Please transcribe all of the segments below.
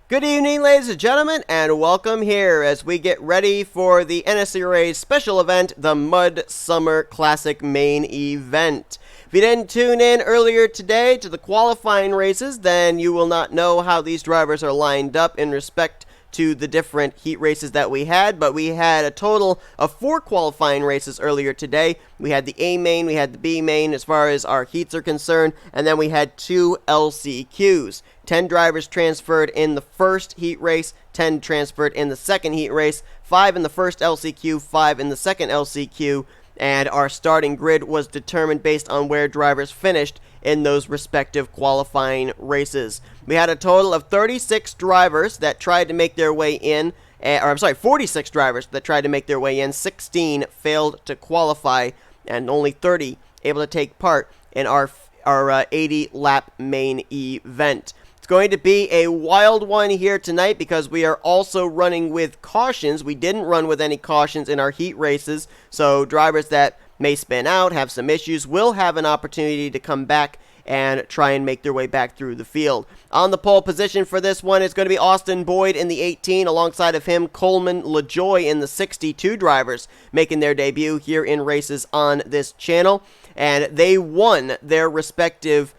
Good evening, ladies and gentlemen, and welcome here as we get ready for the NNSCRA special event, the Mud Summer Classic main event. If you didn't tune in earlier today to the qualifying races, then you will not know how these drivers are lined up in respect to the different heat races that we had, but we had a total of 4 qualifying races earlier today. We had the A main, we had the B main as far as our heats are concerned, and then we had 2 LCQs. 10 drivers transferred in the first heat race, 10 transferred in the second heat race, 5 in the first LCQ, 5 in the second LCQ, and our starting grid was determined based on where drivers finished in those respective qualifying races. We had a total of 36 drivers that tried to make their way in, 46 drivers that tried to make their way in, 16 failed to qualify, and only 30 able to take part in our 80-lap main event. It's going to be a wild one here tonight because we are also running with cautions. We didn't run with any cautions in our heat races, so drivers that may spin out, have some issues, will have an opportunity to come back and try and make their way back through the field. On the pole position for this one is going to be Austin Boyd in the 18, alongside of him Coleman LaJoy in the 62 drivers, making their debut here in races on this channel, and they won their respective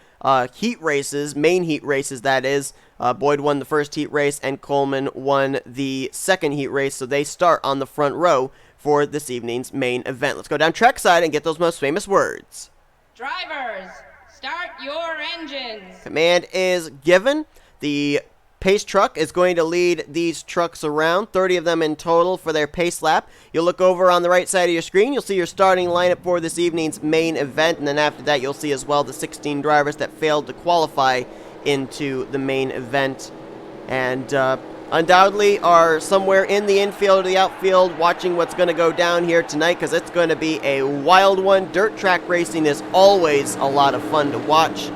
heat races, main heat races that is. Boyd won the first heat race and Coleman won the second heat race, so they start on the front row for this evening's main event. Let's go down trackside and get those most famous words. Drivers, start your engines. Command is given. The pace truck is going to lead these trucks around, 30 of them in total for their pace lap. You'll look over on the right side of your screen. You'll see your starting lineup for this evening's main event, and then after that you'll see as well the 16 drivers that failed to qualify into the main event, and undoubtedly are somewhere in the infield or the outfield watching what's going to go down here tonight, because it's going to be a wild one. Dirt track racing is always a lot of fun to watch,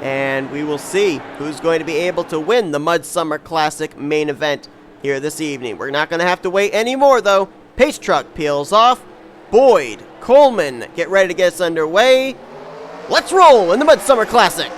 and we will see who's going to be able to win the Mud Summer Classic main event here this evening. We're not going to have to wait anymore, though. Pace truck peels off. Boyd, Coleman, get ready to get us underway. Let's roll in the Mud Summer Classic.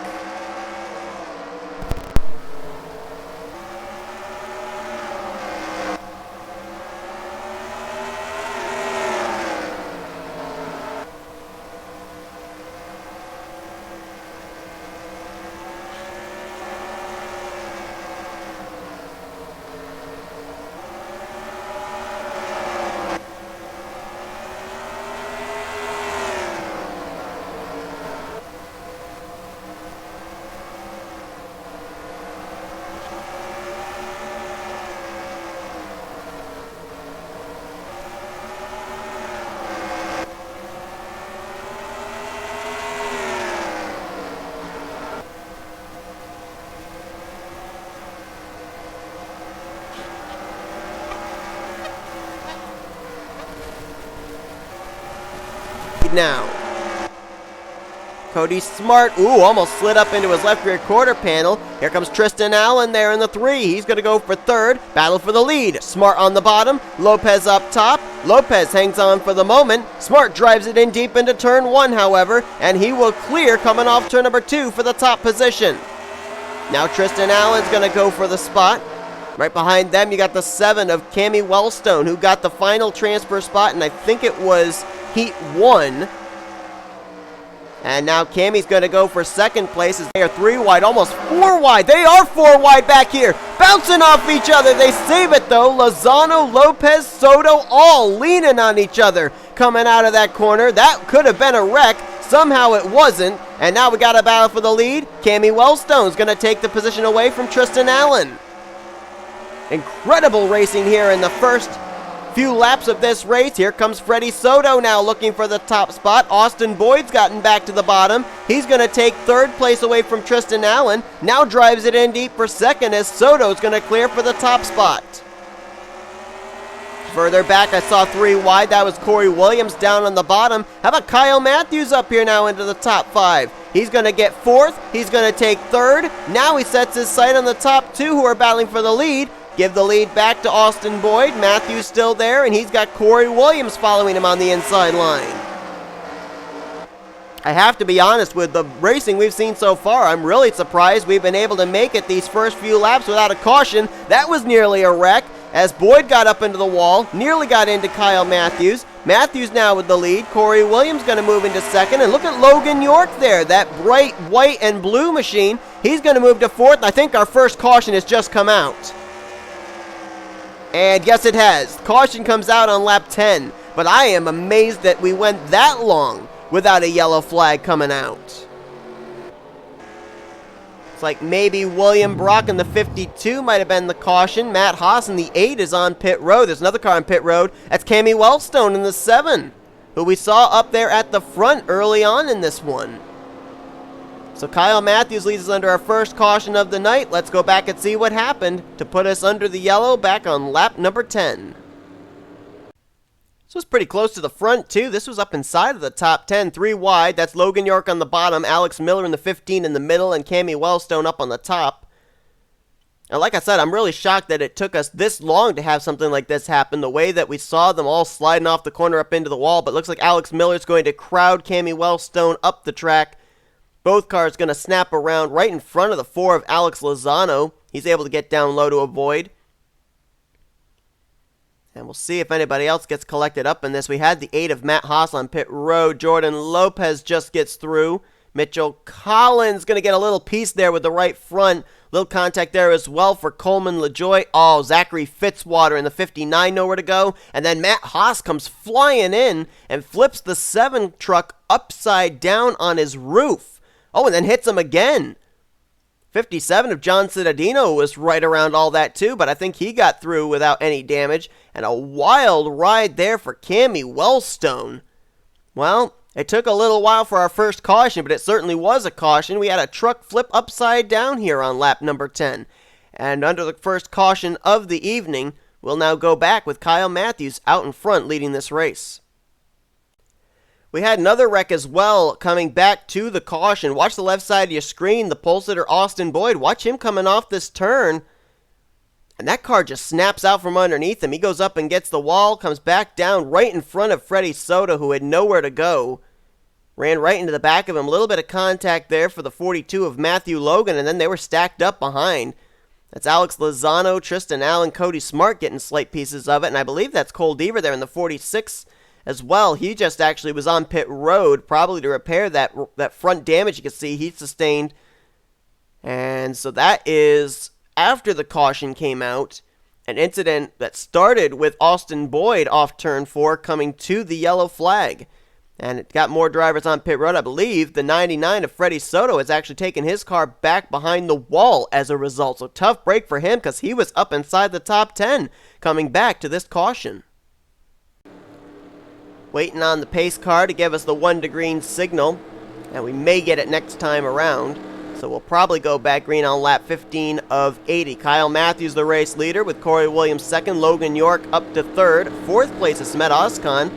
Now, Cody Smart, almost slid up into his left rear quarter panel. Here comes Tristan Allen there in the 3. He's going to go for third. Battle for the lead. Smart on the bottom. Lopez up top. Lopez hangs on for the moment. Smart drives it in deep into turn 1, however, and he will clear coming off turn number 2 for the top position. Now Tristan Allen's going to go for the spot. Right behind them, you got the 7 of Cammie Wellstone, who got the final transfer spot, and I think it was Heat 1. And now Cammie's going to go for second place as they are 3 wide, almost 4 wide. They are 4 wide back here, bouncing off each other. They save it though. Lozano, Lopez, Soto, all leaning on each other coming out of that corner. That could have been a wreck. Somehow it wasn't. And now we got a battle for the lead. Cammie Wellstone's going to take the position away from Tristan Allen. Incredible racing here in the first few laps of this race. Here comes Freddie Soto now looking for the top spot. Austin Boyd's gotten back to the bottom. He's going to take third place away from Tristan Allen. Now drives it in deep for second as Soto's going to clear for the top spot. Further back, I saw 3 wide. That was Corey Williams down on the bottom. How about Kyle Matthews up here now into the top 5? He's going to get 4th. He's going to take 3rd. Now he sets his sight on the top 2 who are battling for the lead. Give the lead back to Austin Boyd. Matthews still there, and he's got Corey Williams following him on the inside line. I have to be honest, with the racing we've seen so far, I'm really surprised we've been able to make it these first few laps without a caution. That was nearly a wreck as Boyd got up into the wall, nearly got into Kyle Matthews. Matthews now with the lead. Corey Williams going to move into second. And look at Logan York there, that bright white and blue machine. He's going to move to fourth. I think our first caution has just come out. And yes, it has. Caution comes out on lap 10. But I am amazed that we went that long without a yellow flag coming out. It's like maybe William Brock in the 52 might have been the caution. Matt Haas in the 8 is on pit road. There's another car on pit road. That's Cammy Wellstone in the 7, who we saw up there at the front early on in this one. So Kyle Matthews leads us under our first caution of the night. Let's go back and see what happened to put us under the yellow back on lap number 10. This was pretty close to the front, too. This was up inside of the top 10, 3 wide. That's Logan York on the bottom, Alex Miller in the 15 in the middle, and Cammy Wellstone up on the top. And like I said, I'm really shocked that it took us this long to have something like this happen, the way that we saw them all sliding off the corner up into the wall. But it looks like Alex Miller's going to crowd Cammy Wellstone up the track. Both cars going to snap around right in front of the 4 of Alex Lozano. He's able to get down low to avoid. And we'll see if anybody else gets collected up in this. We had the 8 of Matt Haas on pit road. Jordan Lopez just gets through. Mitchell Collins going to get a little piece there with the right front. Little contact there as well for Coleman LaJoy. Oh, Zachary Fitzwater in the 59 nowhere to go. And then Matt Haas comes flying in and flips the 7 truck upside down on his roof. Oh, and then hits him again. 57 of John Cittadino was right around all that too, but I think he got through without any damage. And a wild ride there for Cammy Wellstone. Well, it took a little while for our first caution, but it certainly was a caution. We had a truck flip upside down here on lap number 10. And under the first caution of the evening, we'll now go back with Kyle Matthews out in front leading this race. We had another wreck as well coming back to the caution. Watch the left side of your screen. The pole sitter Austin Boyd. Watch him coming off this turn. And that car just snaps out from underneath him. He goes up and gets the wall. Comes back down right in front of Freddie Soto, who had nowhere to go. Ran right into the back of him. A little bit of contact there for the 42 of Matthew Logan. And then they were stacked up behind. That's Alex Lozano, Tristan Allen, Cody Smart getting slight pieces of it. And I believe that's Cole Deaver there in the 46 as well. He just actually was on pit road, probably to repair that front damage you can see he sustained. And so that is, after the caution came out, an incident that started with Austin Boyd off turn 4 coming to the yellow flag. And it got more drivers on pit road. I believe the 99 of Freddie Soto has actually taken his car back behind the wall as a result. So tough break for him because he was up inside the top 10 coming back to this caution. Waiting on the pace car to give us the 1 to green signal. And we may get it next time around. So we'll probably go back green on lap 15 of 80. Kyle Matthews, the race leader, with Corey Williams second. Logan York up to third. Fourth place is Smet Oscon.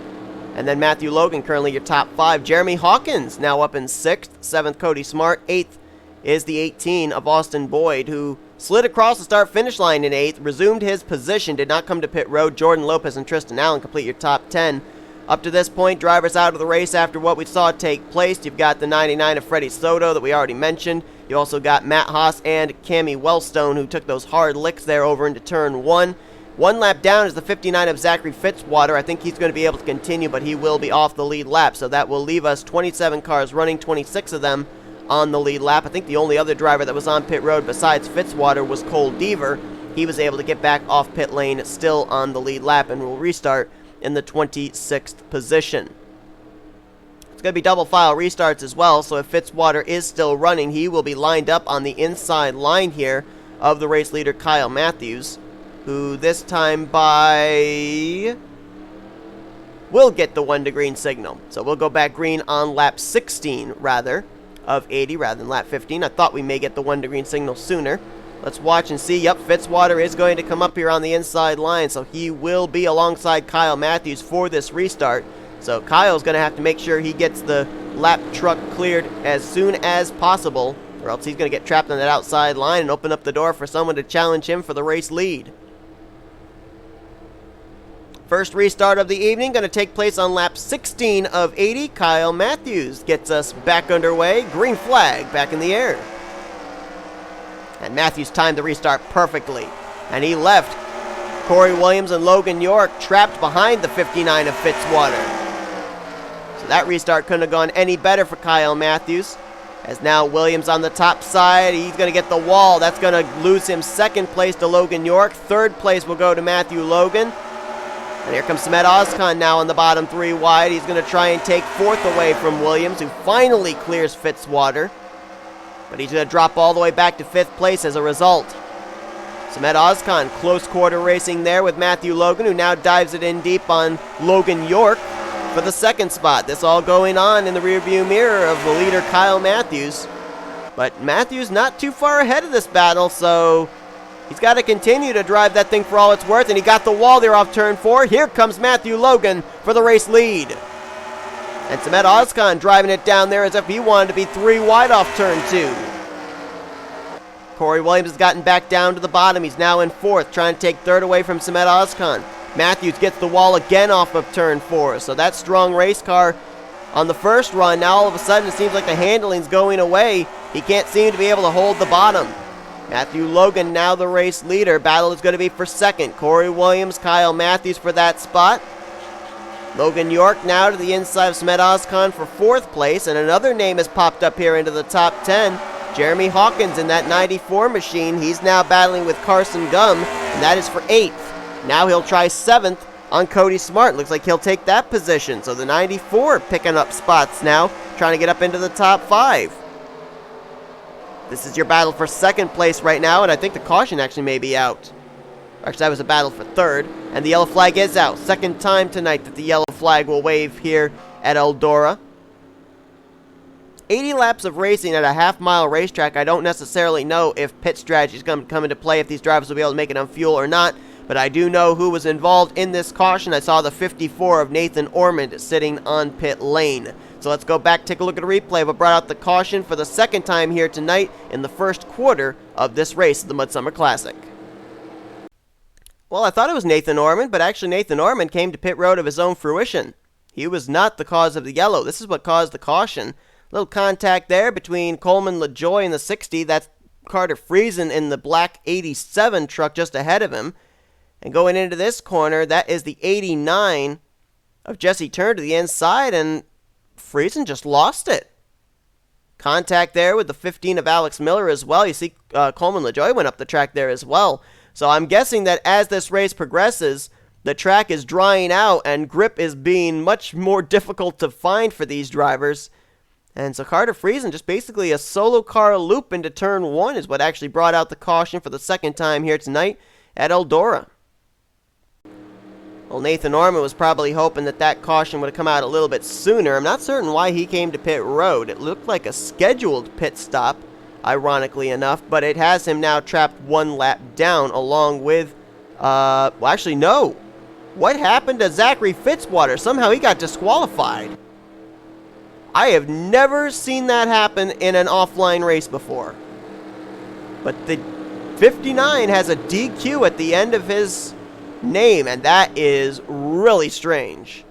And then Matthew Logan, currently your top 5. Jeremy Hawkins now up in 6th. 7th, Cody Smart. 8th is the 18 of Austin Boyd, who slid across the start-finish line in 8th. Resumed his position. Did not come to pit road. Jordan Lopez and Tristan Allen complete your top 10. Up to this point, drivers out of the race after what we saw take place. You've got the 99 of Freddie Soto that we already mentioned. You also got Matt Haas and Cammy Wellstone, who took those hard licks there over into turn 1. 1 lap down is the 59 of Zachary Fitzwater. I think he's going to be able to continue, but he will be off the lead lap. So that will leave us 27 cars running, 26 of them on the lead lap. I think the only other driver that was on pit road besides Fitzwater was Cole Deaver. He was able to get back off pit lane, still on the lead lap, and will restart in the 26th position. It's going to be double file restarts as well, so if Fitzwater is still running, he will be lined up on the inside line here of the race leader Kyle Matthews, who this time will get the 1 to green signal. So we'll go back green on lap 16 rather of 80 rather than lap 15. I thought we may get the 1 to green signal sooner. Let's watch and see. Yep, Fitzwater is going to come up here on the inside line, so he will be alongside Kyle Matthews for this restart. So Kyle's going to have to make sure he gets the lap truck cleared as soon as possible, or else he's going to get trapped on that outside line and open up the door for someone to challenge him for the race lead. First restart of the evening going to take place on lap 16 of 80. Kyle Matthews gets us back underway. Green flag back in the air. And Matthews timed the restart perfectly. And he left Corey Williams and Logan York trapped behind the 59 of Fitzwater. So that restart couldn't have gone any better for Kyle Matthews. As now Williams on the top side, he's going to get the wall. That's going to lose him second place to Logan York. Third place will go to Matthew Logan. And here comes Samet Ozkan now on the bottom 3 wide. He's going to try and take fourth away from Williams, who finally clears Fitzwater. But he's going to drop all the way back to 5th place as a result. Samet Ozkan, close quarter racing there with Matthew Logan, who now dives it in deep on Logan York for the second spot. This all going on in the rearview mirror of the leader Kyle Matthews. But Matthews not too far ahead of this battle, so he's got to continue to drive that thing for all it's worth, and he got the wall there off turn 4. Here comes Matthew Logan for the race lead. And Samet Ozkan driving it down there as if he wanted to be 3 wide off turn 2. Corey Williams has gotten back down to the bottom. He's now in 4th, trying to take 3rd away from Samet Ozkan. Matthews gets the wall again off of turn 4. So that strong race car on the first run, now all of a sudden it seems like the handling's going away. He can't seem to be able to hold the bottom. Matthew Logan now the race leader. Battle is going to be for 2nd. Corey Williams, Kyle Matthews for that spot. Logan York now to the inside of Samet Ozkan for 4th place. And another name has popped up here into the top 10. Jeremy Hawkins in that 94 machine. He's now battling with Carson Gum, and that is for 8th. Now he'll try 7th on Cody Smart. Looks like he'll take that position. So the 94 picking up spots now, trying to get up into the top 5. This is your battle for 2nd place right now, and I think the caution actually may be out. Actually, that was a battle for 3rd, and the yellow flag is out. 2nd time tonight that the yellow flag will wave here at Eldora. 80 laps of racing at a half-mile racetrack. I don't necessarily know if pit strategy is going to come into play, if these drivers will be able to make it on fuel or not, but I do know who was involved in this caution. I saw the 54 of Nathan Ormond sitting on pit lane. So let's go back, take a look at a replay of what brought out the caution for the 2nd time here tonight in the first quarter of this race, the Midsummer Classic. Well, I thought it was Nathan Ormond, but actually Nathan Ormond came to pit road of his own fruition. He was not the cause of the yellow. This is what caused the caution. Little contact there between Coleman LaJoy in the 60. That's Carter Friesen in the black 87 truck just ahead of him. And going into this corner, that is the 89 of Jesse Turner to the inside, and Friesen just lost it. Contact there with the 15 of Alex Miller as well. You see Coleman LaJoy went up the track there as well. So I'm guessing that as this race progresses, the track is drying out and grip is being much more difficult to find for these drivers. And so Carter Friesen, just basically a solo car loop into turn 1 is what actually brought out the caution for the 2nd time here tonight at Eldora. Well, Nathan Ormond was probably hoping that that caution would have come out a little bit sooner. I'm not certain why he came to pit road. It looked like a scheduled pit stop, ironically enough, but it has him now trapped 1 lap down along with, well, actually, no. What happened to Zachary Fitzwater? Somehow he got disqualified. I have never seen that happen in an offline race before. But the 59 has a DQ at the end of his name, and that is really strange.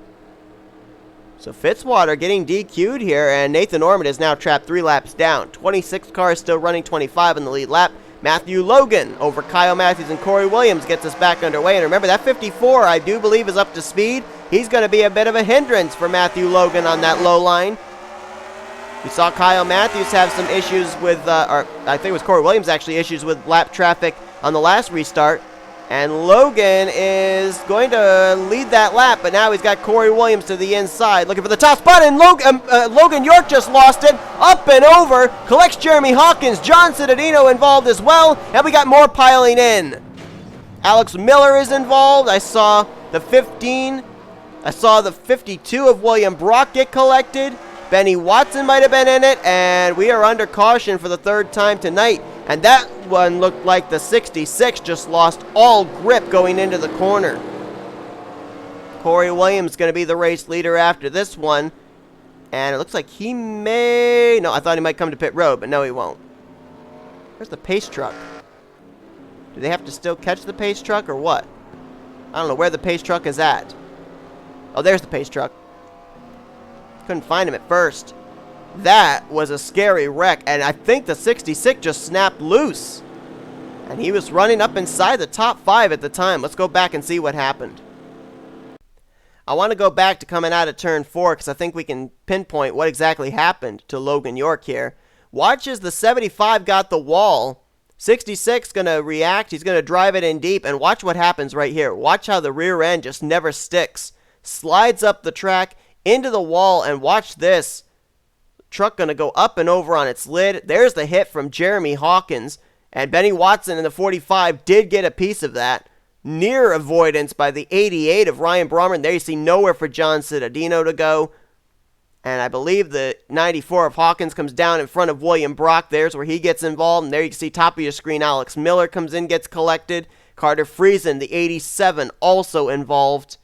So Fitzwater getting DQ'd here, and Nathan Ormond is now trapped 3 laps down. 26 cars still running, 25 in the lead lap. Matthew Logan over Kyle Matthews and Corey Williams gets us back underway. And remember, that 54, I do believe, is up to speed. He's going to be a bit of a hindrance for Matthew Logan on that low line. We saw Kyle Matthews have some issues with, or I think it was Corey Williams actually, issues with lap traffic on the last restart. And Logan is going to lead that lap, but now he's got Corey Williams to the inside, looking for the top spot, and Logan York just lost it, up and over, collects Jeremy Hawkins, John Cittadino involved as well, and we got more piling in. Alex Miller is involved. I saw the 15, I saw the 52 of William Brock get collected. Benny Watson might have been in it, and we are under caution for the 3rd time tonight. And that one looked like the 66 just lost all grip going into the corner. Corey Williams going to be the race leader after this one. And it looks like he may... No, I thought he might come to pit road, but no, he won't. Where's the pace truck? Do they have to still catch the pace truck or what? I don't know where the pace truck is at. Oh, there's the pace truck. Couldn't find him at first. That was a scary wreck, and I think the 66 just snapped loose. And he was running up inside the top 5 at the time. Let's go back and see what happened. I want to go back to coming out of turn 4 because I think we can pinpoint what exactly happened to Logan York here. Watch as the 75 got the wall. 66 going to react. He's going to drive it in deep, and watch what happens right here. Watch how the rear end just never sticks. Slides up the track into the wall, and watch this. Truck going to go up and over on its lid. There's the hit from Jeremy Hawkins, and Benny Watson in the 45 did get a piece of that. Near avoidance by the 88 of Ryan Brommer. There you see nowhere for John Cittadino to go. And I believe the 94 of Hawkins comes down in front of William Brock. There's where he gets involved. And there you can see top of your screen, Alex Miller comes in, gets collected. Carter Friesen, the 87, also involved,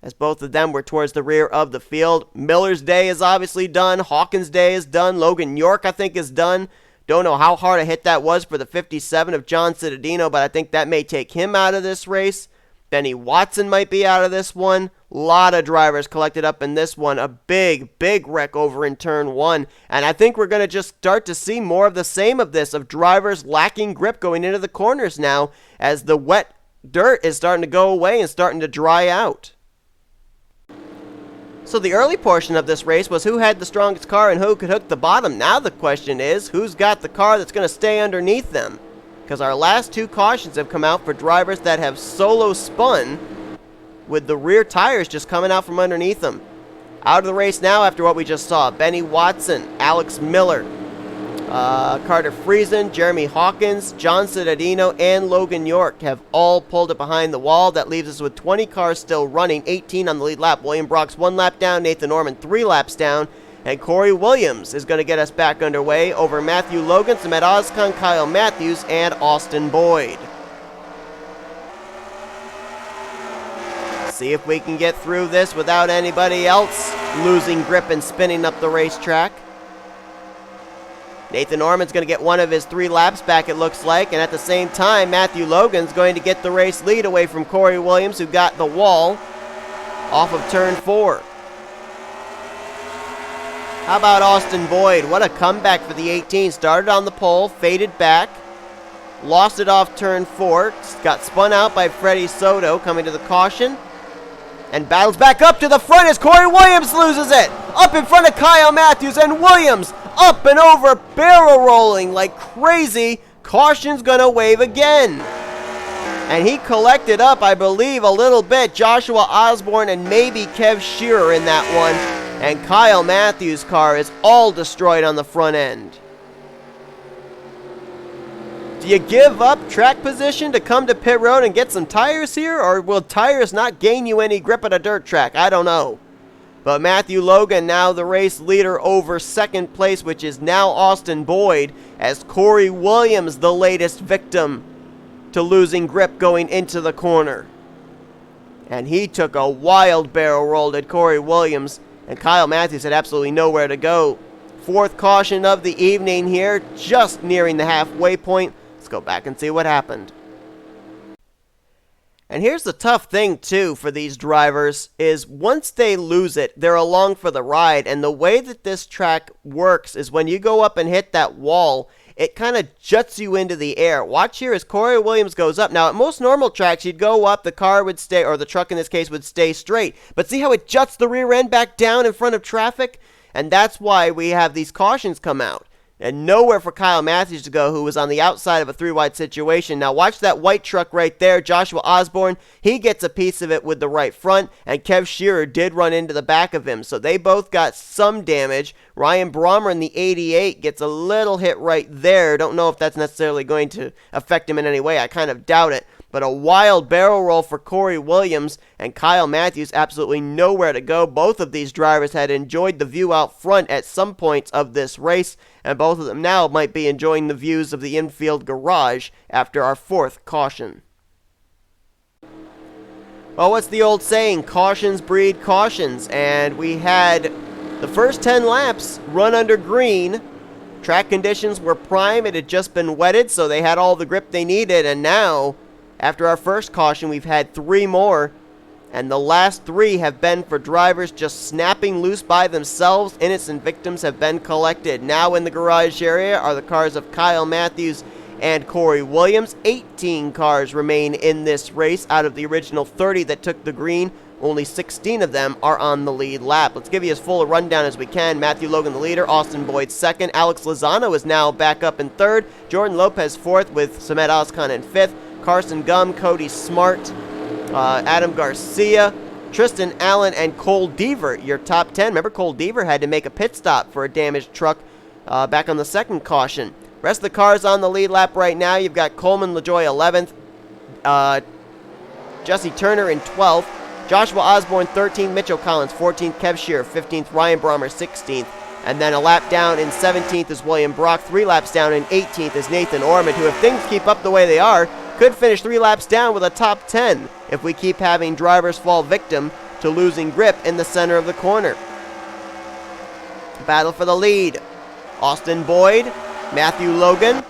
as both of them were towards the rear of the field. Miller's day is obviously done. Hawkins' day is done. Logan York, I think, is done. Don't know how hard a hit that was for the 57 of John Cittadino, but I think that may take him out of this race. Benny Watson might be out of this one. A lot of drivers collected up in this one. A big, big wreck over in turn 1. And I think we're going to just start to see more of the same of this, of drivers lacking grip going into the corners now, as the wet dirt is starting to go away and starting to dry out. So the early portion of this race was who had the strongest car and who could hook the bottom. Now the question is, who's got the car that's going to stay underneath them? Because our last 2 cautions have come out for drivers that have solo spun with the rear tires just coming out from underneath them. Out of the race now after what we just saw. Benny Watson, Alex Miller, Carter Friesen, Jeremy Hawkins, John Cittadino, and Logan York have all pulled it behind the wall. That leaves us with 20 cars still running, 18 on the lead lap. William Brock's 1 lap down, Nathan Norman 3 laps down, and Corey Williams is going to get us back underway over Matthew Logan, Samet Ozkan, Kyle Matthews, and Austin Boyd. See if we can get through this without anybody else losing grip and spinning up the racetrack. Nathan Norman's going to get one of his 3 laps back, it looks like, and at the same time, Matthew Logan's going to get the race lead away from Corey Williams, who got the wall off of turn 4. How about Austin Boyd? What a comeback for the 18. Started on the pole, faded back, lost it off turn 4, got spun out by Freddie Soto coming to the caution, and battles back up to the front as Corey Williams loses it. Up in front of Kyle Matthews, and Williams up and over, barrel rolling like crazy. Caution's gonna wave again. And he collected up, I believe, a little bit. Joshua Osborne and maybe Kev Shearer in that one. And Kyle Matthews' car is all destroyed on the front end. Do you give up track position to come to pit road and get some tires here? Or will tires not gain you any grip at a dirt track? I don't know. But Matthew Logan now the race leader over second place, which is now Austin Boyd, as Corey Williams the latest victim to losing grip going into the corner. And he took a wild barrel roll at Corey Williams, and Kyle Matthews had absolutely nowhere to go. 4th caution of the evening here, just nearing the halfway point. Let's go back and see what happened. And here's the tough thing, too, for these drivers, is once they lose it, they're along for the ride. And the way that this track works is when you go up and hit that wall, it kind of juts you into the air. Watch here as Corey Williams goes up. Now, at most normal tracks, you'd go up, the car would stay, or the truck in this case would stay straight. But see how it juts the rear end back down in front of traffic? And that's why we have these cautions come out. And nowhere for Kyle Matthews to go, who was on the outside of a 3-wide situation. Now watch that white truck right there. Joshua Osborne, he gets a piece of it with the right front, and Kev Shearer did run into the back of him. So they both got some damage. Ryan Brommer in the 88 gets a little hit right there. Don't know if that's necessarily going to affect him in any way. I kind of doubt it. But a wild barrel roll for Corey Williams, and Kyle Matthews absolutely nowhere to go. Both of these drivers had enjoyed the view out front at some points of this race, and both of them now might be enjoying the views of the infield garage after our 4th caution. Well, what's the old saying? Cautions breed cautions, and we had the first 10 laps run under green. Track conditions were prime. It had just been wetted, so they had all the grip they needed, and now After our first caution, we've had 3 more, and the last 3 have been for drivers just snapping loose by themselves. Innocent victims have been collected. Now in the garage area are the cars of Kyle Matthews and Corey Williams. 18 cars remain in this race out of the original 30 that took the green. Only 16 of them are on the lead lap. Let's give you as full a rundown as we can. Matthew Logan the leader, Austin Boyd second, Alex Lozano is now back up in third, Jordan Lopez fourth with Samet Ozkan in fifth, Carson Gum, Cody Smart, Adam Garcia, Tristan Allen, and Cole Deaver, your top 10. Remember, Cole Deaver had to make a pit stop for a damaged truck back on the second caution. Rest of the cars on the lead lap right now. You've got Coleman LaJoy 11th, Jesse Turner in 12th, Joshua Osborne 13th, Mitchell Collins 14th, Kev Shearer 15th, Ryan Brommer 16th, and then a lap down in 17th is William Brock, 3 laps down in 18th is Nathan Ormond, who, if things keep up the way they are, could finish 3 laps down with a top 10 if we keep having drivers fall victim to losing grip in the center of the corner. Battle for the lead. Austin Boyd, Matthew Logan,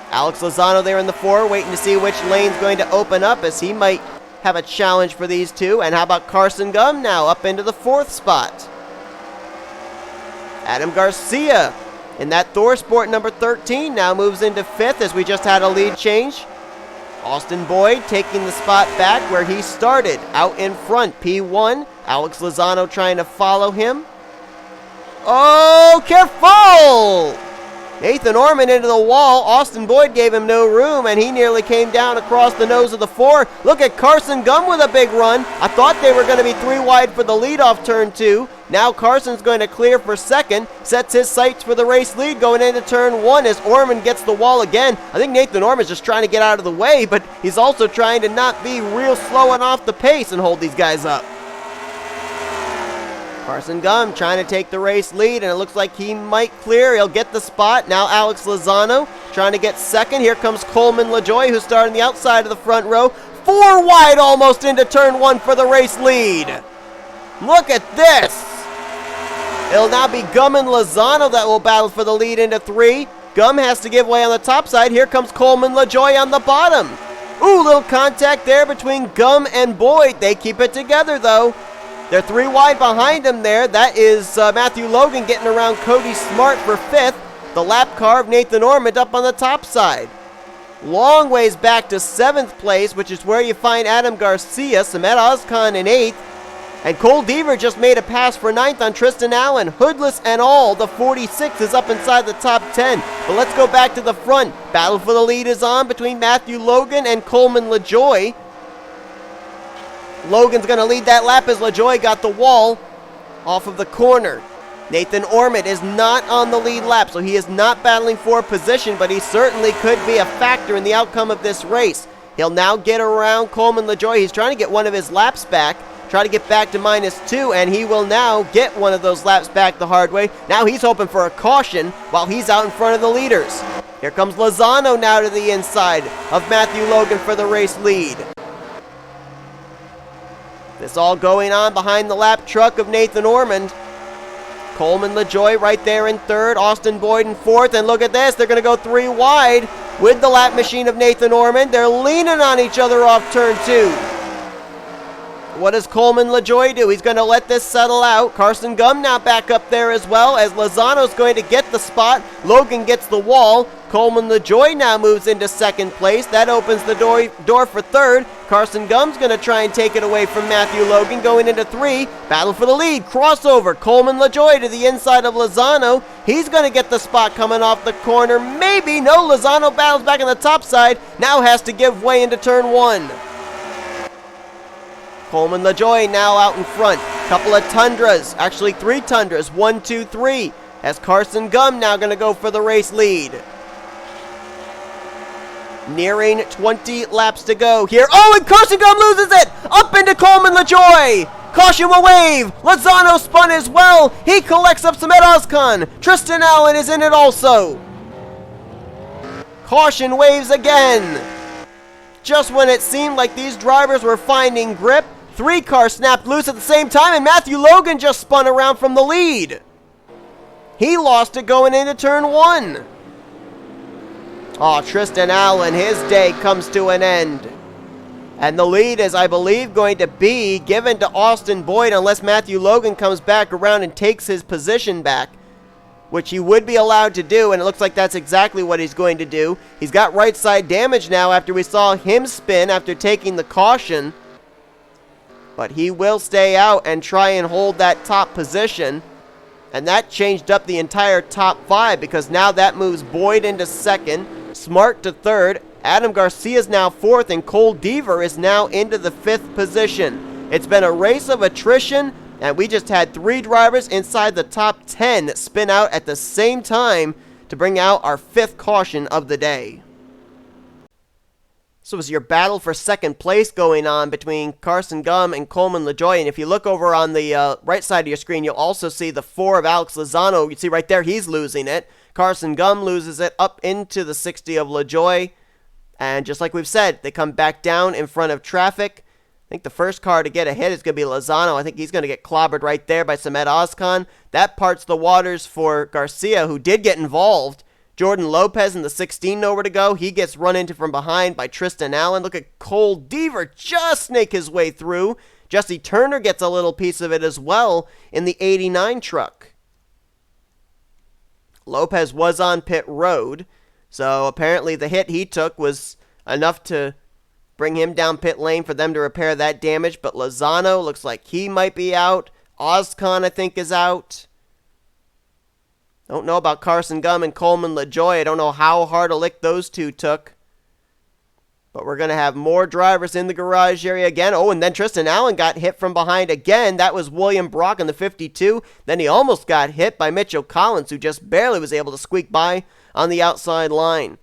Alex Lozano there in the 4, waiting to see which lane's going to open up, as he might have a challenge for these two. And how about Carson Gum now up into the 4th spot? Adam Garcia in that Thor Sport number 13 now moves into 5th as we just had a lead change. Austin Boyd taking the spot back where he started, out in front, P1. Alex Lozano trying to follow him. Oh, careful! Nathan Ormond into the wall. Austin Boyd gave him no room, and he nearly came down across the nose of the 4. Look at Carson Gum with a big run. I thought they were going to be 3 wide for the leadoff turn 2. Now Carson's going to clear for second, sets his sights for the race lead going into turn 1 as Ormond gets the wall again. I think Nathan Ormond's just trying to get out of the way, but he's also trying to not be real slow and off the pace and hold these guys up. Carson Gum trying to take the race lead, and it looks like he might clear. He'll get the spot. Now Alex Lozano trying to get second. Here comes Coleman LaJoy, who's starting the outside of the front row. 4 wide almost into turn 1 for the race lead. Look at this. It'll now be Gum and Lozano that will battle for the lead into 3. Gum has to give way on the top side. Here comes Coleman LaJoy on the bottom. Ooh, little contact there between Gum and Boyd. They keep it together, though. They're 3 wide behind him there. That is Matthew Logan getting around Cody Smart for 5th. The lap car of Nathan Ormond up on the top side. Long ways back to 7th place, which is where you find Adam Garcia, Samet Ozkan in 8th. And Cole Deaver just made a pass for 9th on Tristan Allen. Hoodless and all, the 46 is up inside the top 10. But let's go back to the front. Battle for the lead is on between Matthew Logan and Coleman LaJoy. Logan's going to lead that lap as LaJoy got the wall off of the corner. Nathan Ormond is not on the lead lap, so he is not battling for position, but he certainly could be a factor in the outcome of this race. He'll now get around Coleman LaJoy. He's trying to get one of his laps back, try to get back to -2, and he will now get one of those laps back the hard way. Now he's hoping for a caution while he's out in front of the leaders. Here comes Lozano now to the inside of Matthew Logan for the race lead. This all going on behind the lap truck of Nathan Ormond. Coleman LaJoy right there in 3rd, Austin Boyd in 4th, and look at this, they're going to go 3 wide with the lap machine of Nathan Ormond. They're leaning on each other off turn 2. What does Coleman LaJoy do? He's going to let this settle out. Carson Gum now back up there as well, as Lozano's going to get the spot. Logan gets the wall. Coleman LaJoy now moves into 2nd place. That opens the door for 3rd. Carson Gum's going to try and take it away from Matthew Logan going into 3. Battle for the lead. Crossover. Coleman LaJoy to the inside of Lozano. He's going to get the spot coming off the corner. Maybe. No, Lozano battles back on the top side. Now has to give way into turn 1. Coleman LaJoy now out in front. Couple of Tundras. Actually 3 Tundras. 1, 2, 3. As Carson Gum now going to go for the race lead. Nearing 20 laps to go here. Oh, and Carson Gum loses it! Up into Coleman LaJoy! Caution will wave! Lozano spun as well! He collects up Samet Ozkan! Tristan Allen is in it also! Caution waves again! Just when it seemed like these drivers were finding grip, 3 cars snapped loose at the same time, and Matthew Logan just spun around from the lead. He lost it going into turn 1. Oh, Tristan Allen, his day comes to an end. And the lead is, I believe, going to be given to Austin Boyd unless Matthew Logan comes back around and takes his position back, which he would be allowed to do, and it looks like that's exactly what he's going to do. He's got right side damage now after we saw him spin after taking the caution. But he will stay out and try and hold that top position. And that changed up the entire top 5 because now that moves Boyd into second, Smart to third, Adam Garcia's now 4th, and Cole Deaver is now into the 5th position. It's been a race of attrition, and we just had 3 drivers inside the top 10 spin out at the same time to bring out our 5th caution of the day. So it was your battle for second place going on between Carson Gum and Coleman LaJoie. And if you look over on the right side of your screen, you'll also see the 4 of Alex Lozano. You see right there, he's losing it. Carson Gum loses it up into the 60 of LaJoie. And just like we've said, they come back down in front of traffic. I think the first car to get a hit is going to be Lozano. I think he's going to get clobbered right there by Samet Ozkan. That parts the waters for Garcia, who did get involved. Jordan Lopez in the 16 nowhere to go. He gets run into from behind by Tristan Allen. Look at Cole Deaver just snake his way through. Jesse Turner gets a little piece of it as well in the 89 truck. Lopez was on pit road, so apparently the hit he took was enough to bring him down pit lane for them to repair that damage. But Lozano looks like he might be out. Ozkan, I think, is out. Don't know about Carson Gum and Coleman LaJoie. I don't know how hard a lick those two took. But we're going to have more drivers in the garage area again. Oh, and then Tristan Allen got hit from behind again. That was William Brock in the 52. Then he almost got hit by Mitchell Collins, who just barely was able to squeak by on the outside line.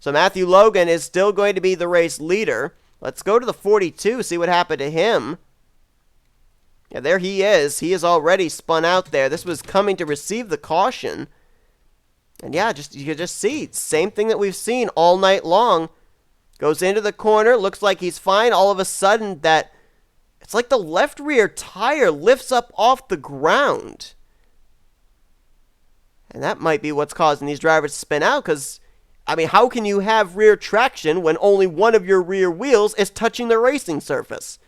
So Matthew Logan is still going to be the race leader. Let's go to the 42, see what happened to him. Yeah, there he is. He is already spun out there. This was coming to receive the caution. And yeah, you can just see, same thing that we've seen all night long. Goes into the corner, looks like he's fine. All of a sudden, it's like the left rear tire lifts up off the ground. And that might be what's causing these drivers to spin out, because, I mean, how can you have rear traction when only one of your rear wheels is touching the racing surface?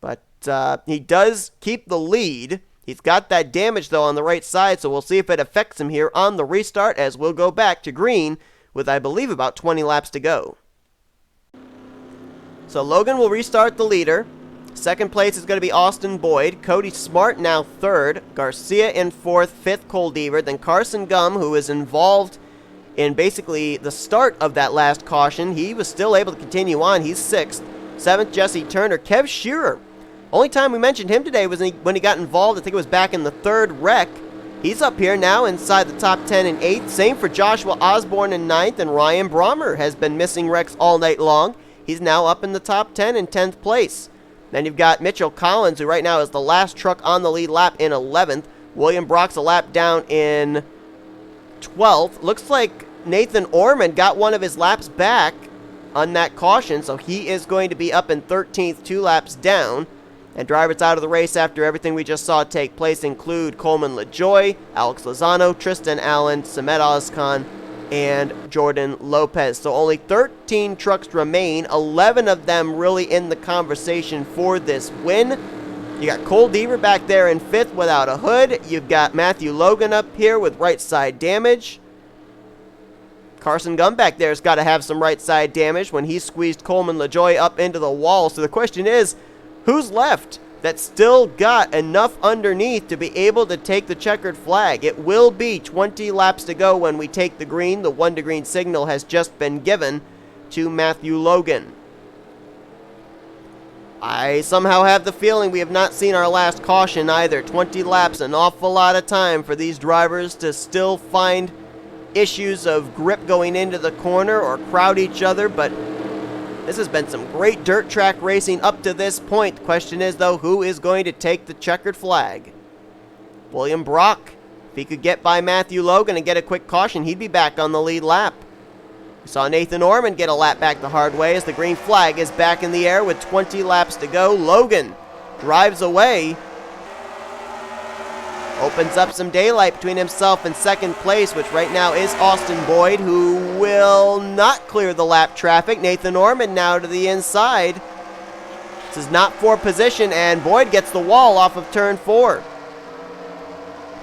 But he does keep the lead. He's got that damage, though, on the right side, so we'll see if it affects him here on the restart as we'll go back to green with, I believe, about 20 laps to go. So Logan will restart the leader. Second place is going to be Austin Boyd. Cody Smart now third. Garcia in fourth. Fifth, Cole Deaver. Then Carson Gum, who is involved in basically the start of that last caution. He was still able to continue on. He's sixth. Seventh, Jesse Turner. Kev Shearer. Only time we mentioned him today was when he got involved. I think it was back in the third wreck. He's up here now inside the top 10 and 8th. Same for Joshua Osborne in 9th. And Ryan Brommer has been missing wrecks all night long. He's now up in the top 10 in 10th place. Then you've got Mitchell Collins, who right now is the last truck on the lead lap in 11th. William Brock's a lap down in 12th. Looks like Nathan Orman got one of his laps back on that caution, so he is going to be up in 13th, 2 laps down. And drivers out of the race after everything we just saw take place include Coleman LaJoie, Alex Lozano, Tristan Allen, Samet Ozkan, and Jordan Lopez. So only 13 trucks remain, 11 of them really in the conversation for this win. You got Cole Deaver back there in 5th without a hood. You've got Matthew Logan up here with right side damage. Carson Gum back there has got to have some right side damage when he squeezed Coleman LaJoie up into the wall. So the question is, who's left that's still got enough underneath to be able to take the checkered flag? It will be 20 laps to go when we take the green. The 1 to green signal has just been given to Matthew Logan. I somehow have the feeling we have not seen our last caution either. 20 laps, an awful lot of time for these drivers to still find issues of grip going into the corner or crowd each other, but this has been some great dirt track racing up to this point. The question is, though, who is going to take the checkered flag? William Brock. If he could get by Matthew Logan and get a quick caution, he'd be back on the lead lap. We saw Nathan Orman get a lap back the hard way as the green flag is back in the air with 20 laps to go. Logan drives away. Opens up some daylight between himself and second place, which right now is Austin Boyd, who will not clear the lap traffic. Nathan Ormond now to the inside. This is not for position, and Boyd gets the wall off of turn 4.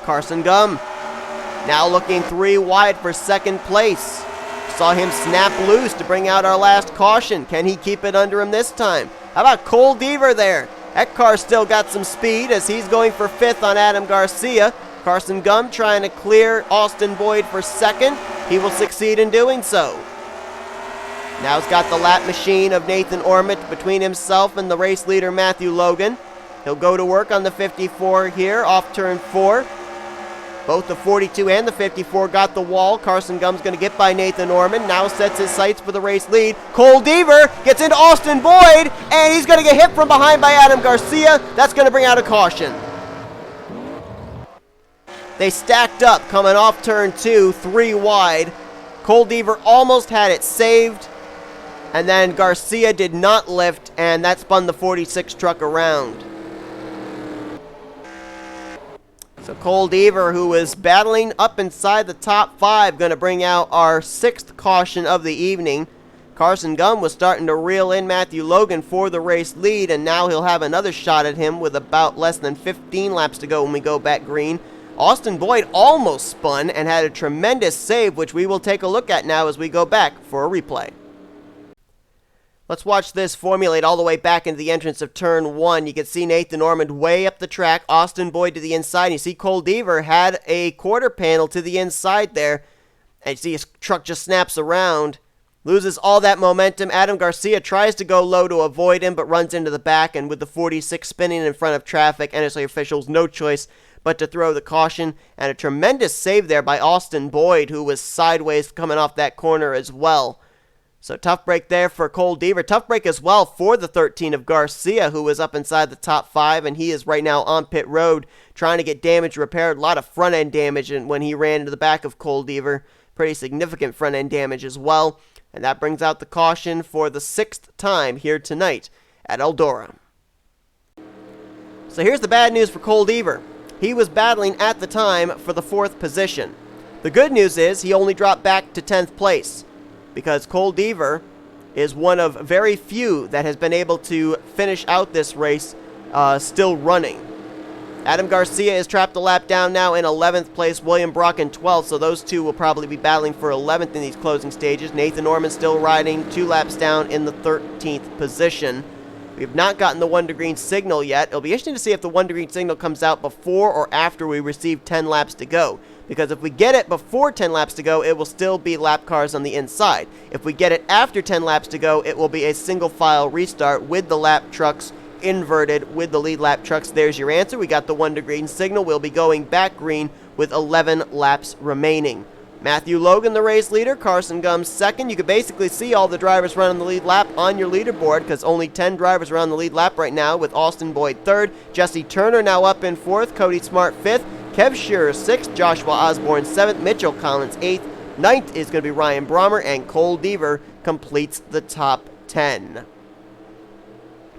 Carson Gum now looking 3 wide for second place. Saw him snap loose to bring out our last caution. Can he keep it under him this time? How about Cole Deaver there? That car still got some speed as he's going for 5th on Adam Garcia. Carson Gum trying to clear Austin Boyd for 2nd. He will succeed in doing so. Now he's got the lap machine of Nathan Ormond between himself and the race leader Matthew Logan. He'll go to work on the 54 here off turn 4. Both the 42 and the 54 got the wall. Carson Gum's going to get by Nathan Ormond. Now sets his sights for the race lead. Cole Deaver gets into Austin Boyd, and he's going to get hit from behind by Adam Garcia. That's going to bring out a caution. They stacked up coming off turn 2, 3 wide. Cole Deaver almost had it saved, and then Garcia did not lift, and that spun the 46 truck around. So Cole Deaver, who was battling up inside the top 5, going to bring out our 6th caution of the evening. Carson Gum was starting to reel in Matthew Logan for the race lead, and now he'll have another shot at him with about less than 15 laps to go when we go back green. Austin Boyd almost spun and had a tremendous save, which we will take a look at now as we go back for a replay. Let's watch this formulate all the way back into the entrance of turn 1. You can see Nathan Ormond way up the track, Austin Boyd to the inside. And you see Cole Deaver had a quarter panel to the inside there. And you see his truck just snaps around, loses all that momentum. Adam Garcia tries to go low to avoid him, but runs into the back. And with the 46 spinning in front of traffic, NSA officials no choice but to throw the caution. And a tremendous save there by Austin Boyd, who was sideways coming off that corner as well. So tough break there for Cole Deaver. Tough break as well for the 13 of Garcia, who was up inside the top 5, and he is right now on pit road trying to get damage repaired. A lot of front-end damage when he ran into the back of Cole Deaver. Pretty significant front-end damage as well. And that brings out the caution for the 6th time here tonight at Eldora. So here's the bad news for Cole Deaver. He was battling at the time for the 4th position. The good news is he only dropped back to 10th place, because Cole Deaver is one of very few that has been able to finish out this race still running. Adam Garcia is trapped a lap down now in 11th place, William Brock in 12th, so those two will probably be battling for 11th in these closing stages. Nathan Ormond still riding 2 laps down in the 13th position. We have not gotten the Wonder Green signal yet. It'll be interesting to see if the Wonder Green signal comes out before or after we receive 10 laps to go. Because if we get it before 10 laps to go, it will still be lap cars on the inside. If we get it after 10 laps to go, it will be a single file restart with the lap trucks inverted with the lead lap trucks. There's your answer. We got the Wonder Green signal. We'll be going back green with 11 laps remaining. Matthew Logan, the race leader. Carson Gum, 2nd. You can basically see all the drivers running the lead lap on your leaderboard because only 10 drivers are on the lead lap right now, with Austin Boyd 3rd. Jesse Turner now up in 4th. Cody Smart 5th. Kev Shearer 6th. Joshua Osborne 7th. Mitchell Collins 8th. 9th is going to be Ryan Brommer, and Cole Deaver completes the top 10.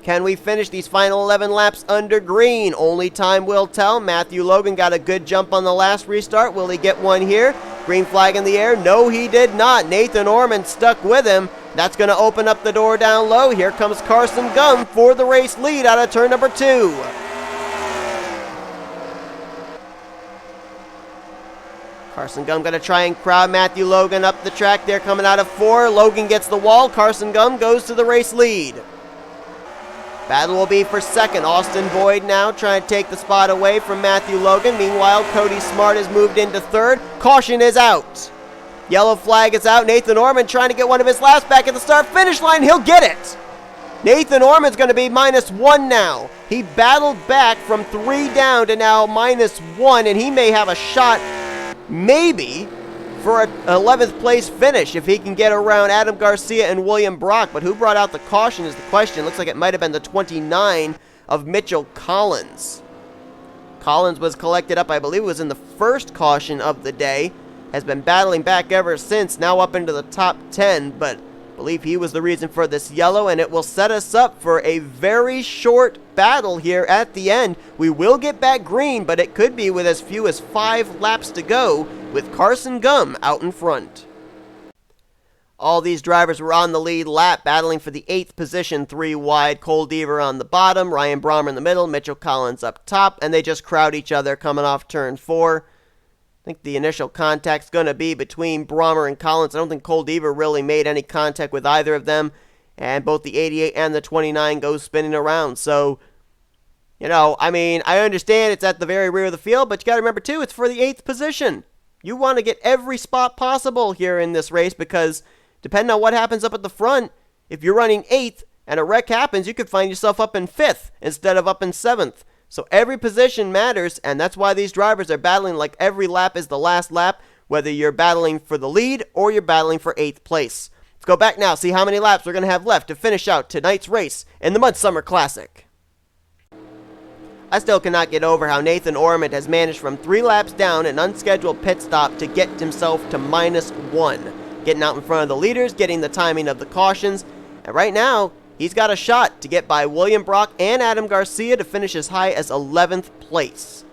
Can we finish these final 11 laps under green? Only time will tell. Matthew Logan got a good jump on the last restart. Will he get one here? Green flag in the air. No, he did not. Nathan Ormond stuck with him. That's going to open up the door down low. Here comes Carson Gum for the race lead out of turn number 2. Carson Gum going to try and crowd Matthew Logan up the track there coming out of 4. Logan gets the wall. Carson Gum goes to the race lead. Battle will be for 2nd. Austin Boyd now trying to take the spot away from Matthew Logan. Meanwhile, Cody Smart has moved into 3rd. Caution is out. Yellow flag is out. Nathan Ormond trying to get one of his laps back at the start-finish line. He'll get it. Nathan Ormond's going to be -1 now. He battled back from 3 down to now -1, and he may have a shot, maybe, for an 11th place finish if he can get around Adam Garcia and William Brock. But who brought out the caution is the question. Looks like it might have been the 29 of Mitchell Collins. Collins was collected up, I believe it was in the first caution of the day. Has been battling back ever since, now up into the top 10, but believe he was the reason for this yellow, and it will set us up for a very short battle here at the end. We will get back green, but it could be with as few as 5 laps to go, with Carson Gum out in front. All these drivers were on the lead lap, battling for the 8th position, 3 wide. Cole Deaver on the bottom, Ryan Brommer in the middle, Mitchell Collins up top, and they just crowd each other coming off turn 4. I think the initial contact's going to be between Brommer and Collins. I don't think Cole Deaver really made any contact with either of them, and both the 88 and the 29 go spinning around. So, I understand it's at the very rear of the field, but you got to remember, too, it's for the 8th position. You want to get every spot possible here in this race because depending on what happens up at the front, if you're running 8th and a wreck happens, you could find yourself up in 5th instead of up in 7th. So every position matters, and that's why these drivers are battling like every lap is the last lap, whether you're battling for the lead or you're battling for 8th place. Let's go back now, see how many laps we're going to have left to finish out tonight's race in the Mud Summer Classic. I still cannot get over how Nathan Ormond has managed from 3 laps down an unscheduled pit stop to get himself to -1. Getting out in front of the leaders, getting the timing of the cautions, and right now, he's got a shot to get by William Brock and Adam Garcia to finish as high as 11th place.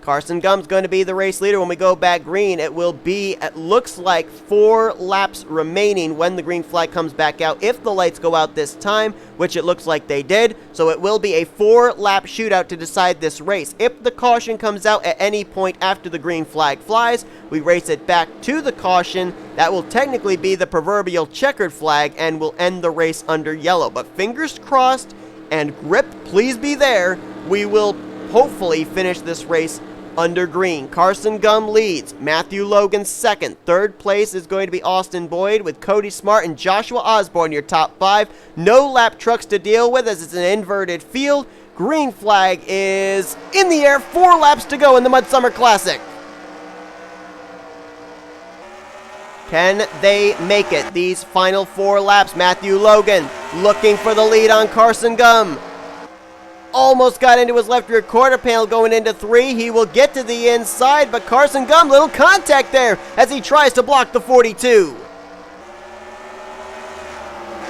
Carson Gum's going to be the race leader when we go back green. It will be, it looks like, 4 laps remaining when the green flag comes back out, if the lights go out this time, which it looks like they did. So it will be a 4-lap shootout to decide this race. If the caution comes out at any point after the green flag flies, we race it back to the caution. That will technically be the proverbial checkered flag and will end the race under yellow. But fingers crossed and grip, please be there. We will hopefully finish this race under green. Carson Gum leads. Matthew Logan second. Third place is going to be Austin Boyd with Cody Smart and Joshua Osborne, your top 5. No lap trucks to deal with as it's an inverted field. Green flag is in the air. 4 laps to go in the Mud Summer Classic. Can they make it these final 4 laps? Matthew Logan looking for the lead on Carson Gum. Almost got into his left rear quarter panel going into 3. He will get to the inside, but Carson Gum, little contact there as he tries to block the 42.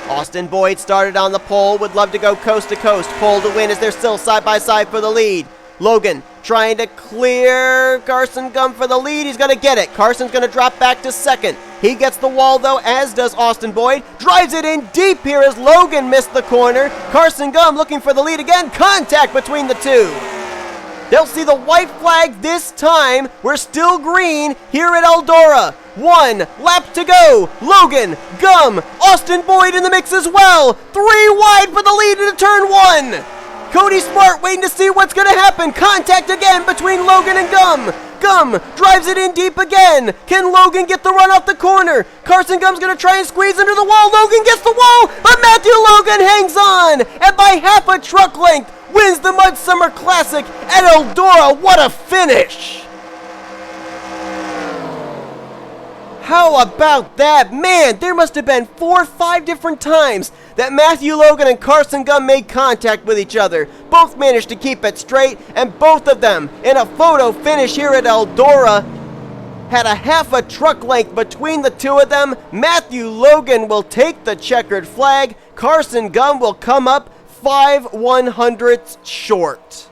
Austin Boyd started on the pole, would love to go coast to coast. Pole to win as they're still side by side for the lead. Logan trying to clear Carson Gum for the lead. He's going to get it. Carson's going to drop back to second. He gets the wall, though, as does Austin Boyd. Drives it in deep here as Logan missed the corner. Carson Gum looking for the lead again. Contact between the two. They'll see the white flag this time. We're still green here at Eldora. 1 lap to go. Logan, Gum, Austin Boyd in the mix as well. 3 wide for the lead into turn 1. Cody Smart waiting to see what's going to happen. Contact again between Logan and Gum. Gum drives it in deep again. Can Logan get the run off the corner? Carson Gum's going to try and squeeze into the wall. Logan gets the wall, but Matthew Logan hangs on. And by half a truck length, wins the Mud Summer Classic at Eldora. What a finish. How about that? Man, there must have been 4 or 5 different times that Matthew Logan and Carson Gum made contact with each other. Both managed to keep it straight, and both of them, in a photo finish here at Eldora, had a half a truck length between the two of them. Matthew Logan will take the checkered flag. Carson Gum will come up 5/100ths short.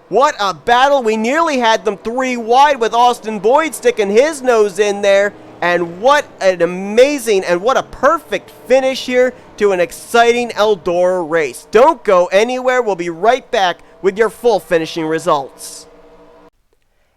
What a battle. We nearly had them 3 wide with Austin Boyd sticking his nose in there. And what an amazing and what a perfect finish here to an exciting Eldora race. Don't go anywhere. We'll be right back with your full finishing results.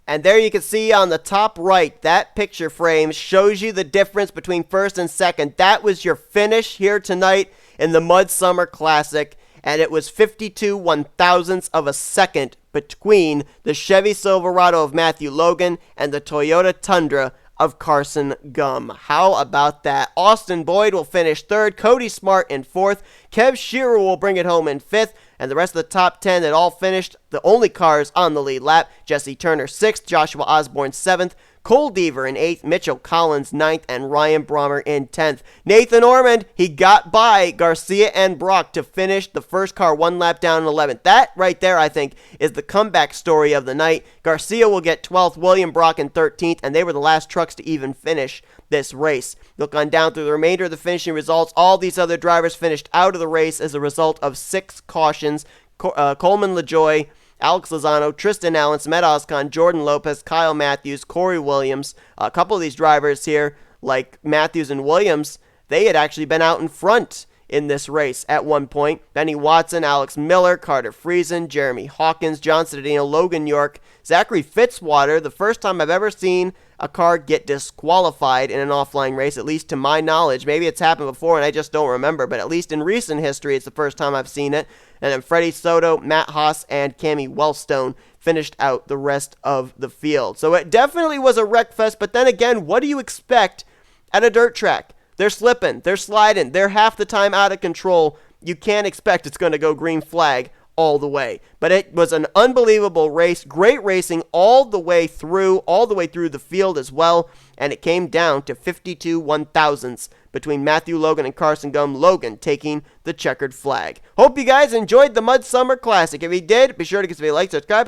And there you can see on the top right, that picture frame shows you the difference between first and second. That was your finish here tonight in the Mud Summer Classic. And it was 52/1000ths of a second between the Chevy Silverado of Matthew Logan and the Toyota Tundra of Carson Gum. How about that? Austin Boyd will finish 3rd, Cody Smart in 4th, Kev Shearer will bring it home in 5th, And the rest of the top 10 that all finished, the only cars on the lead lap: Jesse Turner 6th, Joshua Osborne 7th, Cole Deaver in 8th, Mitchell Collins 9th, and Ryan Brommer in 10th. Nathan Ormond, he got by Garcia and Brock to finish the first car one lap down in 11th. That right there, I think, is the comeback story of the night. Garcia will get 12th, William Brock in 13th, and they were the last trucks to even finish this race. Look on down through the remainder of the finishing results. All these other drivers finished out of the race as a result of 6 cautions. Coleman LaJoy, Alex Lozano, Tristan Allen, Smet Oscon, Jordan Lopez, Kyle Matthews, Corey Williams. A couple of these drivers here, like Matthews and Williams, they had actually been out in front in this race at one point. Benny Watson, Alex Miller, Carter Friesen, Jeremy Hawkins, John Citadino, Logan York, Zachary Fitzwater. The first time I've ever seen a car get disqualified in an offline race, at least to my knowledge. Maybe it's happened before and I just don't remember, but at least in recent history, it's the first time I've seen it. And then Freddie Soto, Matt Haas, and Cammie Wellstone finished out the rest of the field. So it definitely was a wreck fest, but then again, what do you expect at a dirt track? They're slipping, they're sliding, they're half the time out of control. You can't expect it's going to go green flag all the way. But it was an unbelievable race, great racing all the way through the field as well, and it came down to 52 1/1000ths between Matthew Logan and Carson Gum, Logan taking the checkered flag. Hope you guys enjoyed the Mud Summer Classic. If you did, be sure to give us a like, subscribe,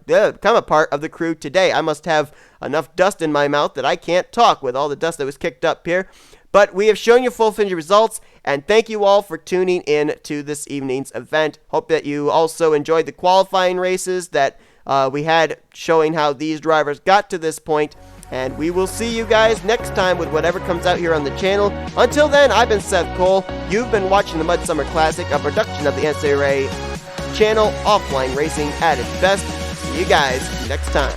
become a part of the crew today. I must have enough dust in my mouth that I can't talk with all the dust that was kicked up here. But we have shown you full finish results, and thank you all for tuning in to this evening's event. Hope that you also enjoyed the qualifying races that we had, showing how these drivers got to this point. And we will see you guys next time with whatever comes out here on the channel. Until then, I've been Seth Cole. You've been watching the Mud Summer Classic, a production of the NNSCRA channel, offline racing at its best. See you guys next time.